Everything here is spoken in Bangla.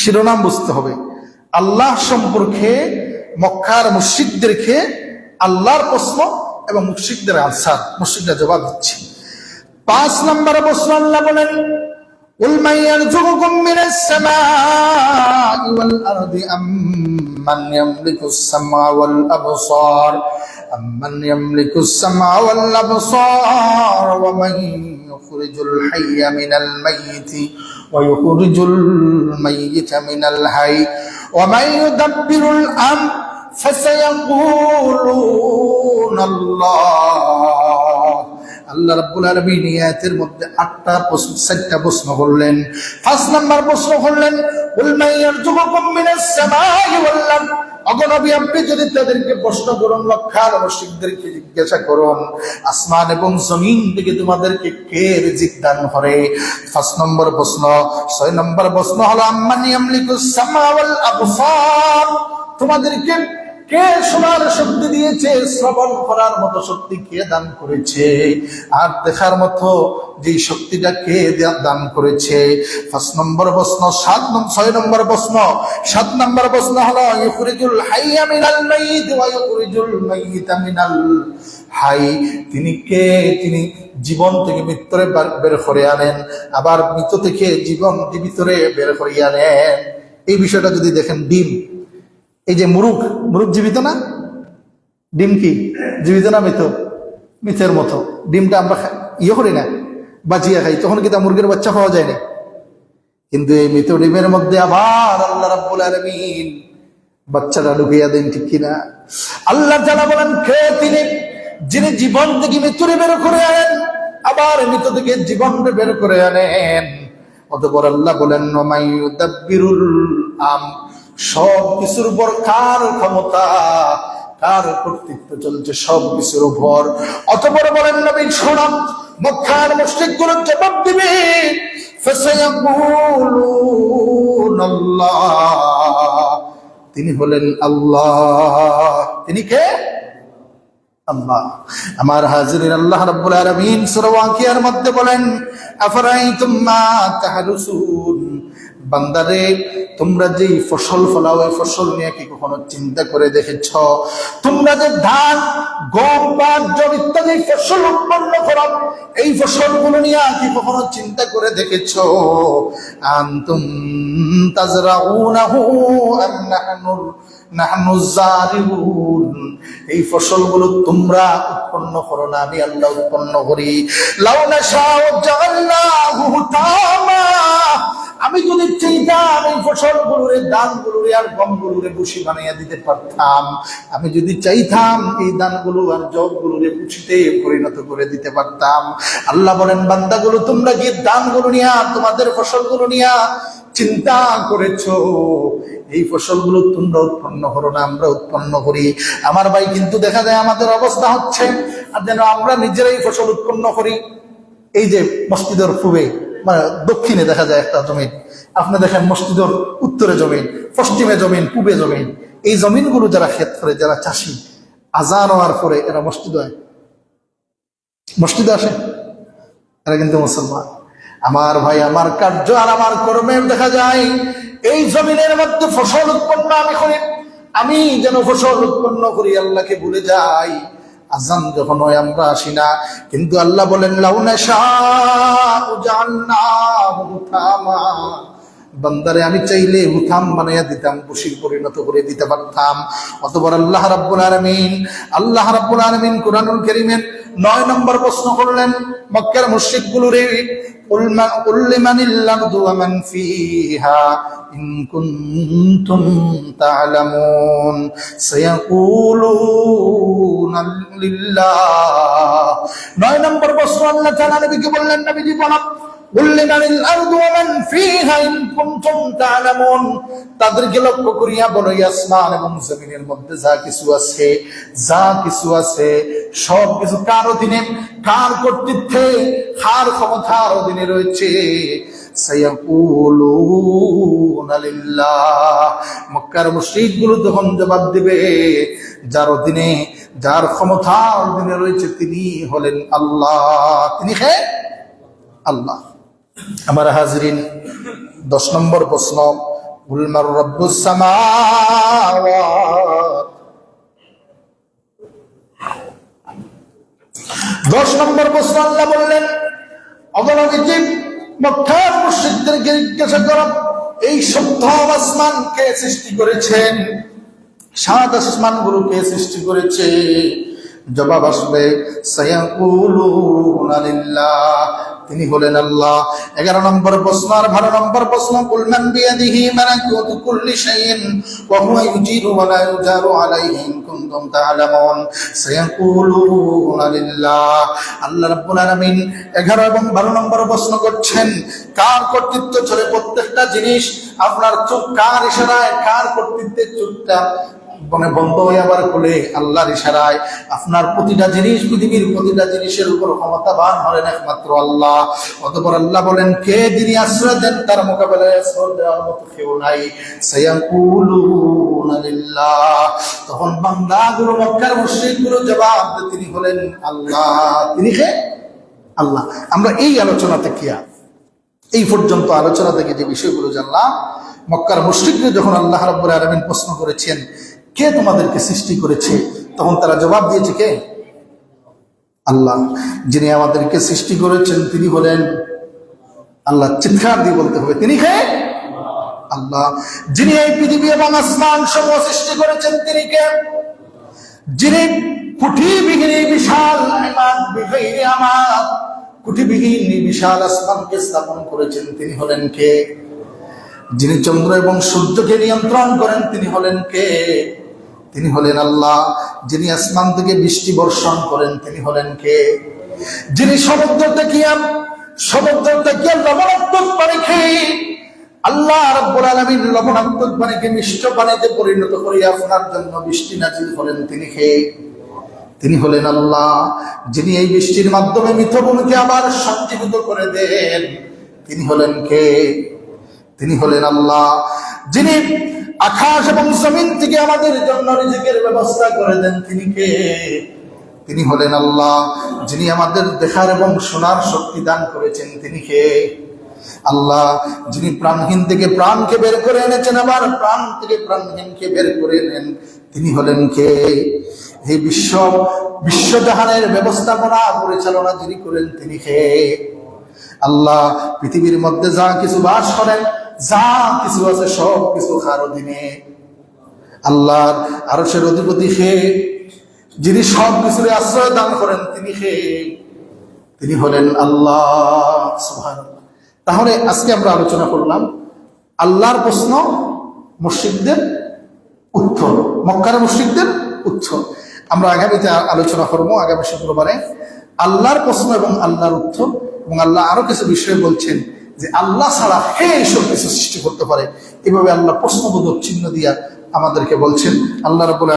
শিরোনাম বুঝতে হবে। আল্লাহ সম্পর্কে মক্কার মুশরিকদেরকে আল্লাহর প্রশ্ন এবং মুশরিকদের আনসার, মুশরিকরা জবাব দিচ্ছে। 5 নম্বরে প্রশ্ন আল্লাহ বলেন, কুল মান ইয়ারযুকুকুম মিনাস সামাই ওয়াল আরদি আম্মান ইয়ামলিকুস সামআ ওয়াল আবসার আম্মান ইয়ামলিকুস সামআ ওয়াল আবসার ওয়া মান ইখরিজুল হাইয়্যা মিনাল মাইয়িতি ওয়া ইখরিজুল মাইয়িতা মিনাল হায়্য ওয়া মান ইউদাব্বিরুল আমর ফাসায়াকুলুনা আল্লাহ। আল্লাহ রাব্বুল আলামিন আয়াতের মধ্যে 4টা প্রশ্ন করলেন। 5 নম্বর প্রশ্ন করলেন, কুল মান ইয়ারযুকুকুম মিনাস সামাই ওয়াল আরদ। ওগো নবী, আপনি যদি তাদেরকে প্রশ্ন করুন, মক্কার মুশরিকদেরকে জিজ্ঞাসা করুন, আসমান এবং জমিন থেকে তোমাদেরকে কে রিজিক দান করে? 5 নম্বর প্রশ্ন। 6 নম্বর প্রশ্ন হলো, আম্মান ইয়ামলিকুস সামআ ওয়াল আবসার। তোমাদেরকে কে শোনার শক্তি দিয়েছে? শ্রবণ করার মতো শক্তি কে দান করেছে? আর দেখার মতো যে শক্তিটা কে দান করেছে? 5 নম্বর প্রশ্ন। 6 নম্বর প্রশ্ন। 7 নম্বর প্রশ্ন হলো, ইখরিজুল হাইয়্যা মিনাল মাইয়িত ওয়া ইখরিজুল মাইয়িতা মিনাল হায়্য। তিনি কে? তিনি জীবন থেকে মৃত্যুরে বের করে আনেন, আবার মৃত থেকে জীবিতরে বের করে আনেন। এই বিষয়টা যদি দেখেন, ডিম, এই যে মুরগ জীবিত না? ডিম কি জীবিত না মৃত? মৃতের মতো। ডিমটা আমরা করি না, বাজিয়া খাই, তখন কি তা মুরগির বাচ্চা খাওয়া যায় না? কিন্তু এই মৃত ডিমের মধ্যে আবার আল্লাহ রাব্বুল আলামিন বাচ্চাটা ঢুকিয়ে দেন, ঠিক কিনা? আল্লাহ তাআলা বলেন, কে তিনি? যিনি জীবন থেকে মৃত্যুরে বের করে আনেন, আবার মৃত থেকে জীবন বের করে আনেন। অতঃপর আল্লাহ বলেন, ওয়া মান ইউদাব্বিরুল আমর। সব কিছুর উপর কার ক্ষমতা, কার কর্তৃত্ব চলছে সব কিছুর উপর। অতঃপর বলেন, নবী শোনান, মক্কার মুশরিকগুলো জবাব দিবে, ফাসায়াকুলুনা আল্লাহ। তিনি হলেন আল্লাহ। তিনি কে? আল্লাহ। আমার হাজিরিন, আল্লাহ রাব্বুল আলামিন সূরা ওয়াকিয়ার মধ্যে বলেন, আফরাইতুম মা তাহরুসুন। বান্দারে, তোমরা যে ফসল ফলাও, এই ফসল নিয়ে কি কখনো চিন্তা করে দেখেছ? তোমরা যে ধান, গম, পাট, জব ইত্যাদি ফসল উৎপন্ন করো, এই ফসলগুলো নিয়ে কি কখনো চিন্তা করে দেখেছ? আনতুম তাজরাউনাহু আম নাহনু যারিউন। এই ফসলগুলো তোমরা উৎপন্ন করো না, আমি আল্লাহ উৎপন্ন করি। লাউ নাশাউ জাআলনাহু হুতামা। আমি যদি চাইতাম এই ফসলগুলোরে, ধানগুলোরে আর গমগুলোরে ভুসি বানাইয়া দিতে পারতাম। আমি যদি চাইতাম এই ধানগুলো আর জবগুলোরে ভুসিতে পরিণত করে দিতে পারতাম। আল্লাহ বলেন, বান্দাগুলো, তোমরা যে ধানগুলো নিয়া, তোমাদের ফসলগুলো নিয়া চিন্তা করেছো, এই ফসলগুলো তোমরা উৎপন্ন করো না, আমরা উৎপন্ন করি। আমার ভাই, কিন্তু দেখা যায় আমাদের অবস্থা হচ্ছে আর যেন আমরা নিজেরাই ফসল উৎপন্ন করি। এই যে মসজিদের পূবে, মানে দক্ষিণে দেখা যায় একটা জমিন, আপনি দেখেন মসজিদের উত্তরে জমিন, পশ্চিমে জমিন, পূবে জমিন। এই জমিনগুলো যারা ক্ষেত করে, যারা চাষি, আজান হওয়ার পরে এরা মসজিদে আসে, এরা কিন্তু মুসলমান। আমার ভাই, আমার কার্য আর আমার কর্মের দেখা যায় এই জমিনের মধ্যে ফসল উৎপন্ন আমি করি। আমি যেন ফসল উৎপন্ন করি, আল্লাহকে ভুলে যাই। আজান যখন হয় আমরা আসি না, কিন্তু আল্লাহ বলেন, লাউ নাশাউ জাআলনাহু হুতামা। বান্দারে, আমি চাইলে হুতাম বানাইয়া দিতাম, বশির পরিণত করে দিতে পারতাম। অতঃপর আল্লাহ রাব্বুল আলামিন কুরআনুল কারীমের 9 নম্বর প্রশ্ন করলেন মক্কার মুশরিকগুলোরে, কুল লিমানিল আরদু ওয়া মান ফিহা ইন কুনতুম তা'লামুন সায়াকুলুনা লিল্লাহ। 9 নম্বর প্রশ্ন আল্লাহ তাআলা নবীকে বললেন, নবীজি বলেন, কুল লিমানিল আরদু ওয়া মান ফিহা ইন কুনতুম তা'লামুন। তাদেরকে লক্ষ্য করিয়া বলো, আসমান এবং জমিনের মধ্যে যা কিছু আছে সব কিছু কার অধীনে, কার কর্তৃত্বে, কার ক্ষমতার অধীনে রয়েছে? সায়াকুলুনা লিল্লাহ। মক্কার মুশরিকগুলো তখন জবাব দিবে, যার অধীনে, যার ক্ষমতার অধীনে রয়েছে তিনি হলেন আল্লাহ। তিনি কে? আল্লাহ। আমার হাজরিন, 10 নম্বর প্রশ্ন, কুল মান রাব্বুস সামাওয়াত। 10 নম্বর প্রশ্ন আল্লাহ বললেন, অবনবীজি মক্কার মুশরিকদেরকে জিজ্ঞাসা করো, এই সপ্তম আসমান কে সৃষ্টি করেছেন? 7 আসমানগুলো কে সৃষ্টি করেছে? জবাব আসবে সায়াকুলুনা লিল্লাহ, তিনি বলেন আল্লাহ। 11 নম্বর প্রশ্ন আর 12 নম্বর প্রশ্ন, কুল মান বিয়াদিহি মালাকুতু কুল্লি শাইইন ওয়া হুয়া ইউজিরু ওয়া লা ইউজারু আলাইহি ইন কুনতুম তা'লামুন সায়াকুলুনা লিল্লাহ। আল্লাহ রাব্বুল আলামিন 11 এবং 12 নম্বর প্রশ্ন করছেন, কার কর্তৃত্ব চলে প্রত্যেকটা জিনিস? আপনার চোখ কার ইশারায়, কার কর্তৃত্বে চোখটা বন্ধ হয়ে আবার খুলে? আল্লাহর ইশারায়। আপনার প্রতিটা জিনিস, পৃথিবীর প্রতিটা জিনিসের উপর ক্ষমতাবান হলেন একমাত্র আল্লাহ। অতঃপর আল্লাহ বলেন, কে যিনি আশ্রয় দেন তার মোকাবেলায় আশ্রয় দেওয়ার মতো কেউ নাই। সায়াকুলুনা লিল্লাহ। তখন বান্দাগুলো, মক্কার মুশরিকগুলো জবাব দেয়, তিনি হলেন আল্লাহ। তিনি কে? আল্লাহ। আমরা এই আলোচনা থেকে, এই পর্যন্ত আলোচনা থেকে যে বিষয়গুলো জানলাম, মক্কার মুশরিকরা যখন আল্লাহ রাব্বুল আলামিন প্রশ্ন করেছেন, কে তোমাদেরকে সৃষ্টি করেছে? তখন তারা জবাব দিয়েছে, কে? আল্লাহ। যিনি আমাদেরকে সৃষ্টি করেছেন তিনি হলেন আল্লাহ। চিৎকার দিয়ে বলতে হবে, তিনি কে? আল্লাহ। যিনি এই পৃথিবী এবং আসমান সমূহ সৃষ্টি করেছেন তিনি কে? যিনি কুটিবিহীন বিশাল কুটিবিহীন বিশাল আসমানকে স্থাপন করেছেন তিনি হলেন কে? যিনি চন্দ্র এবং সূর্যকে নিয়ন্ত্রণ করেন তিনি হলেন কে? তিনি হলেন আল্লাহ। যিনি আসমান থেকে বৃষ্টি বর্ষণ করেন তিনি হলেন কে? যিনি সমুদ্র থেকে লবণাত্মক পানি খেয়ে আল্লাহ রাব্বুল আলামিন লবণাত্মক পানিকে মিষ্ট পানিতে পরিণত করে আপনার জন্য বৃষ্টি নাজিল করেন তিনি কে? তিনি হলেন আল্লাহ। যিনি এই বৃষ্টির মাধ্যমে মৃতভূমিকে আবার সঞ্জীবিত করে দেন তিনি হলেন কে? তিনি হলেন আল্লাহ। যিনি আকাশ এবং জমিন থেকে আমাদের জন্য রিজিকের ব্যবস্থা করে দেন তিনি কে? তিনি হলেন আল্লাহ। যিনি আমাদের দেখার এবং শোনার শক্তি দান করেছেন তিনি কে? আল্লাহ। যিনি প্রাণহীন থেকে প্রাণকে বের করে এনেছেন, আবার প্রাণ থেকে প্রাণহীনকে বের করে নেন তিনি হলেন কে? এই বিশ্বজাহানের ব্যবস্থাপনা পরিচালনা যিনি করেন তিনি কে? আল্লাহ। পৃথিবীর মধ্যে যা কিছু বাস করেন, যা কিছু আছে সব কিছু কার অধীনে। আল্লাহর আরশের অধিপতি কে? যিনি সব কিছুর আশ্রয় দান করেন তিনি কে? তিনি হলেন আল্লাহ। সুবহানাল্লাহ। তাহলে আজকে আমরা আলোচনা করলাম আল্লাহর প্রশ্ন, মুশরিকদের উত্তর, মক্কার মুশরিকদের উত্তর। আমরা আগামীতে আলোচনা করবো, আগামী শুক্রবারে আল্লাহর প্রশ্ন এবং আল্লাহর উত্তর। এবং আল্লাহ আরো কিছু বিষয় বলছেন যে আল্লাহ ছাড়া কে এইসব কিছু সৃষ্টি করতে পারে। এভাবে আল্লাহ প্রশ্নবোধক চিহ্ন দিয়া আমাদেরকে বলছেন। আল্লাহ রাব্বুল